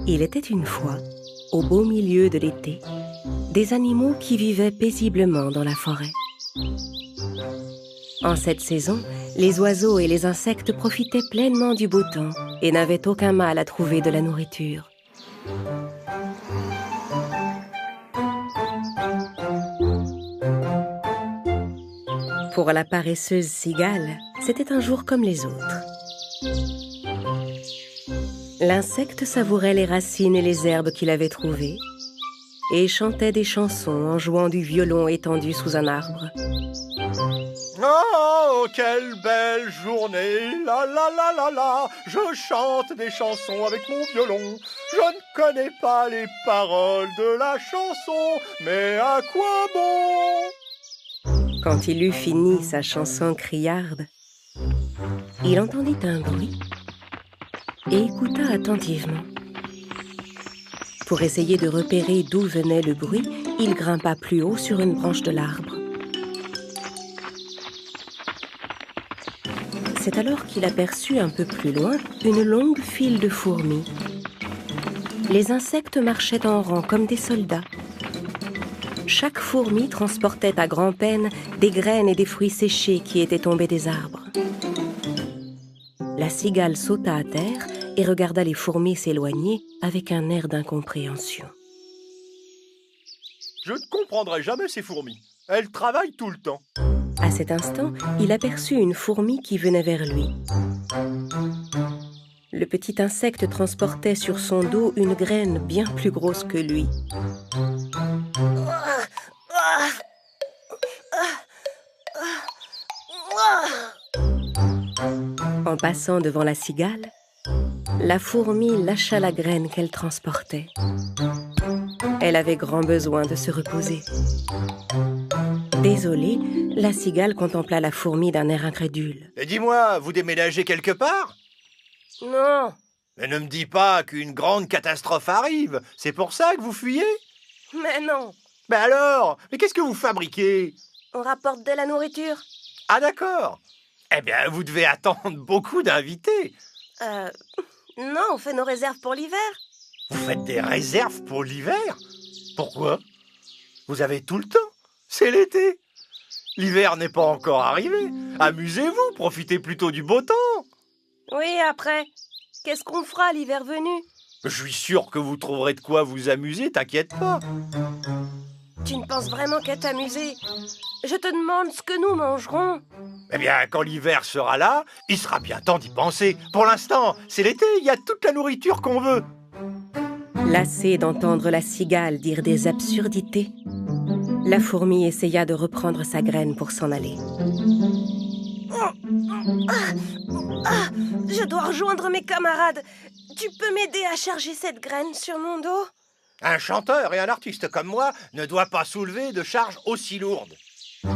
Il était une fois, au beau milieu de l'été, des animaux qui vivaient paisiblement dans la forêt. En cette saison, les oiseaux et les insectes profitaient pleinement du beau temps et n'avaient aucun mal à trouver de la nourriture. Pour la paresseuse cigale, c'était un jour comme les autres. L'insecte savourait les racines et les herbes qu'il avait trouvées et chantait des chansons en jouant du violon étendu sous un arbre. Oh, quelle belle journée, la la la la la, je chante des chansons avec mon violon. Je ne connais pas les paroles de la chanson, mais à quoi bon? Quand il eut fini sa chanson criarde, il entendit un bruit et écouta attentivement. Pour essayer de repérer d'où venait le bruit, il grimpa plus haut sur une branche de l'arbre. C'est alors qu'il aperçut un peu plus loin une longue file de fourmis. Les insectes marchaient en rang comme des soldats. Chaque fourmi transportait à grand-peine des graines et des fruits séchés qui étaient tombés des arbres. La cigale sauta à terre et regarda les fourmis s'éloigner avec un air d'incompréhension. Je ne comprendrai jamais ces fourmis. Elles travaillent tout le temps. À cet instant, il aperçut une fourmi qui venait vers lui. Le petit insecte transportait sur son dos une graine bien plus grosse que lui. En passant devant la cigale, la fourmi lâcha la graine qu'elle transportait. Elle avait grand besoin de se reposer. Désolée, la cigale contempla la fourmi d'un air incrédule. Et dis-moi, vous déménagez quelque part? Non. Mais ne me dis pas qu'une grande catastrophe arrive. C'est pour ça que vous fuyez? Mais non. Mais alors? Mais qu'est-ce que vous fabriquez? On rapporte de la nourriture. Ah d'accord. Eh bien, vous devez attendre beaucoup d'invités. Non, on fait nos réserves pour l'hiver. Vous faites des réserves pour l'hiver? Pourquoi? Vous avez tout le temps. C'est l'été. L'hiver n'est pas encore arrivé. Amusez-vous, profitez plutôt du beau temps. Oui, après, qu'est-ce qu'on fera l'hiver venu? Je suis sûr que vous trouverez de quoi vous amuser, t'inquiète pas. Tu ne penses vraiment qu'à t'amuser? Je te demande ce que nous mangerons. Eh bien, quand l'hiver sera là, il sera bien temps d'y penser. Pour l'instant, c'est l'été, il y a toute la nourriture qu'on veut. Lassée d'entendre la cigale dire des absurdités, la fourmi essaya de reprendre sa graine pour s'en aller. Je dois rejoindre mes camarades. Tu peux m'aider à charger cette graine sur mon dos? Un chanteur et un artiste comme moi ne doit pas soulever de charges aussi lourdes.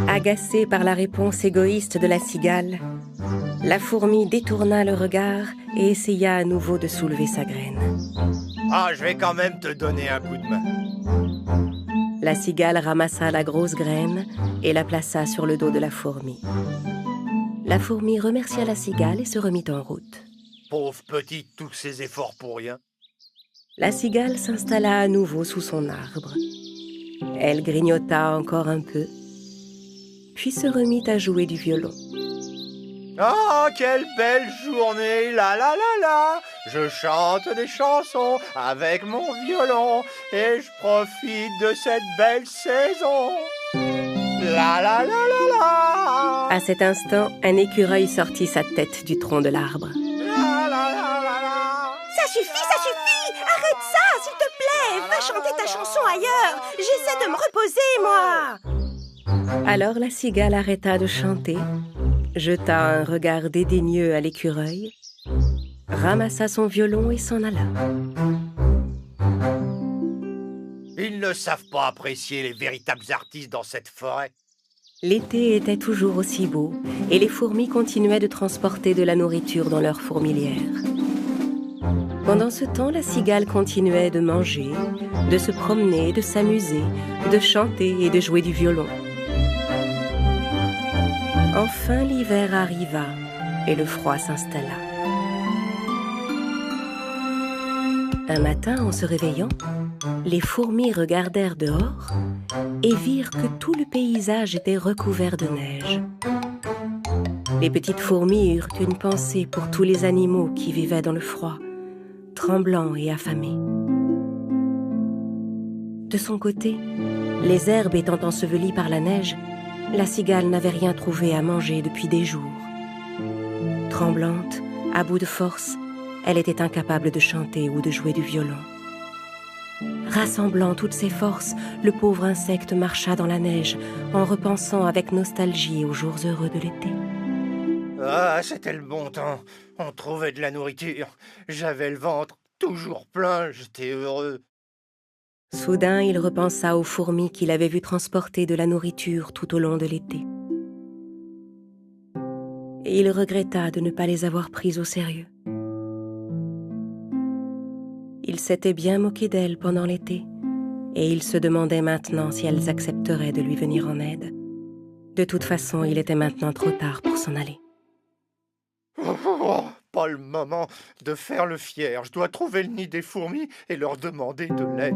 Agacée par la réponse égoïste de la cigale, la fourmi détourna le regard et essaya à nouveau de soulever sa graine. Ah, je vais quand même te donner un coup de main. La cigale ramassa la grosse graine et la plaça sur le dos de la fourmi. La fourmi remercia la cigale et se remit en route. Pauvre petite, tous ces efforts pour rien. La cigale s'installa à nouveau sous son arbre. Elle grignota encore un peu, puis se remit à jouer du violon. Oh, quelle belle journée, la la la la. Je chante des chansons avec mon violon et je profite de cette belle saison. La la la la la. À cet instant, un écureuil sortit sa tête du tronc de l'arbre. La la la la la. Ça suffit! Arrête ça, s'il te plaît! Va chanter ta chanson ailleurs! J'essaie de me reposer, moi! Alors la cigale arrêta de chanter, jeta un regard dédaigneux à l'écureuil, ramassa son violon et s'en alla. Ils ne savent pas apprécier les véritables artistes dans cette forêt. L'été était toujours aussi beau et les fourmis continuaient de transporter de la nourriture dans leur fourmilière. Pendant ce temps, la cigale continuait de manger, de se promener, de s'amuser, de chanter et de jouer du violon. Enfin, l'hiver arriva et le froid s'installa. Un matin, en se réveillant, les fourmis regardèrent dehors et virent que tout le paysage était recouvert de neige. Les petites fourmis eurent une pensée pour tous les animaux qui vivaient dans le froid, tremblants et affamés. De son côté, les herbes étant ensevelies par la neige, la cigale n'avait rien trouvé à manger depuis des jours. Tremblante, à bout de force, elle était incapable de chanter ou de jouer du violon. Rassemblant toutes ses forces, le pauvre insecte marcha dans la neige en repensant avec nostalgie aux jours heureux de l'été. Ah, c'était le bon temps. On trouvait de la nourriture. J'avais le ventre toujours plein, j'étais heureux. Soudain, il repensa aux fourmis qu'il avait vues transporter de la nourriture tout au long de l'été. Et il regretta de ne pas les avoir prises au sérieux. Il s'était bien moqué d'elles pendant l'été, et il se demandait maintenant si elles accepteraient de lui venir en aide. De toute façon, il était maintenant trop tard pour s'en aller. Oh, pas le moment de faire le fier. Je dois trouver le nid des fourmis et leur demander de l'aide.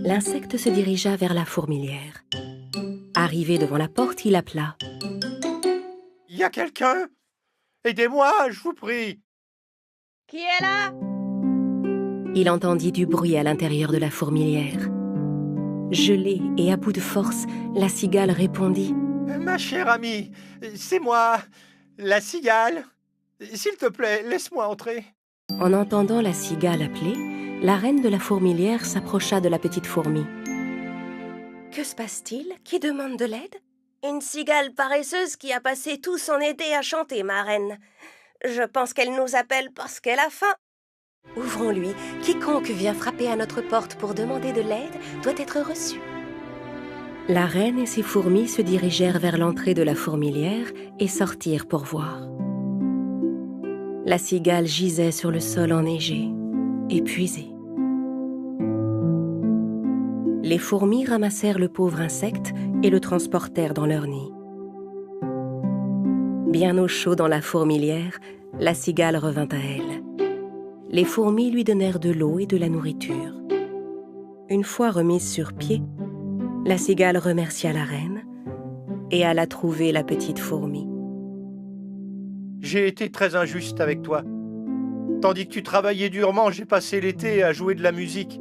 L'insecte se dirigea vers la fourmilière. Arrivé devant la porte, il appela. « Y a quelqu'un? Aidez-moi, je vous prie. » Qui est là? Il entendit du bruit à l'intérieur de la fourmilière. Gelée et à bout de force, la cigale répondit. « Ma chère amie, c'est moi, la cigale. S'il te plaît, laisse-moi entrer. » En entendant la cigale appeler, la reine de la fourmilière s'approcha de la petite fourmi. « Que se passe-t-il? Qui demande de l'aide? » Une cigale paresseuse qui a passé tout son été à chanter, ma reine. Je pense qu'elle nous appelle parce qu'elle a faim. Ouvrons-lui. Quiconque vient frapper à notre porte pour demander de l'aide doit être reçu. La reine et ses fourmis se dirigèrent vers l'entrée de la fourmilière et sortirent pour voir. La cigale gisait sur le sol enneigé, épuisée. Les fourmis ramassèrent le pauvre insecte et le transportèrent dans leur nid. Bien au chaud dans la fourmilière, la cigale revint à elle. Les fourmis lui donnèrent de l'eau et de la nourriture. Une fois remise sur pied, la cigale remercia la reine et alla trouver la petite fourmi. « J'ai été très injuste avec toi. Tandis que tu travaillais durement, j'ai passé l'été à jouer de la musique.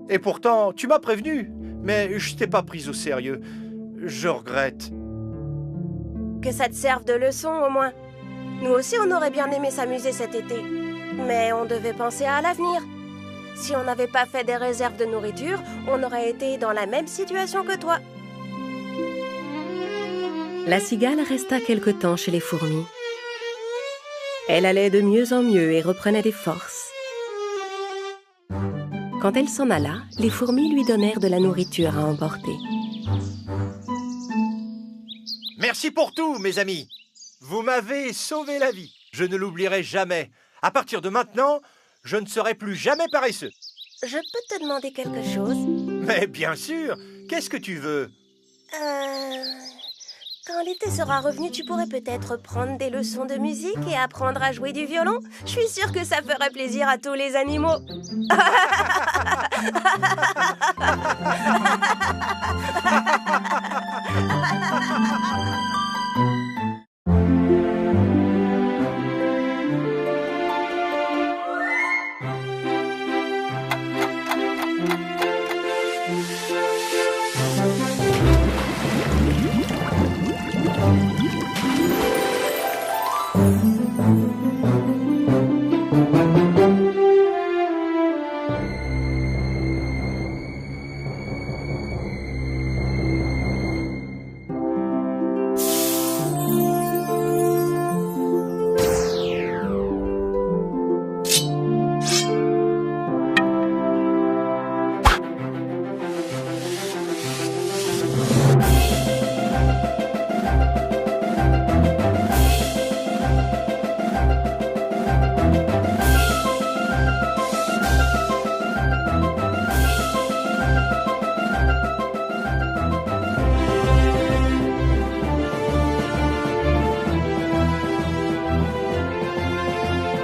Et pourtant, tu m'as prévenu, mais je t'ai pas prise au sérieux. Je regrette. » Que ça te serve de leçon, au moins. Nous aussi, on aurait bien aimé s'amuser cet été. Mais on devait penser à l'avenir. Si on n'avait pas fait des réserves de nourriture, on aurait été dans la même situation que toi. La cigale resta quelque temps chez les fourmis. Elle allait de mieux en mieux et reprenait des forces. Quand elle s'en alla, les fourmis lui donnèrent de la nourriture à emporter. Merci pour tout, mes amis. Vous m'avez sauvé la vie. Je ne l'oublierai jamais. À partir de maintenant, je ne serai plus jamais paresseux. Je peux te demander quelque chose? Mais bien sûr. Qu'est-ce que tu veux? Quand l'été sera revenu, tu pourrais peut-être prendre des leçons de musique et apprendre à jouer du violon. Je suis sûre que ça ferait plaisir à tous les animaux.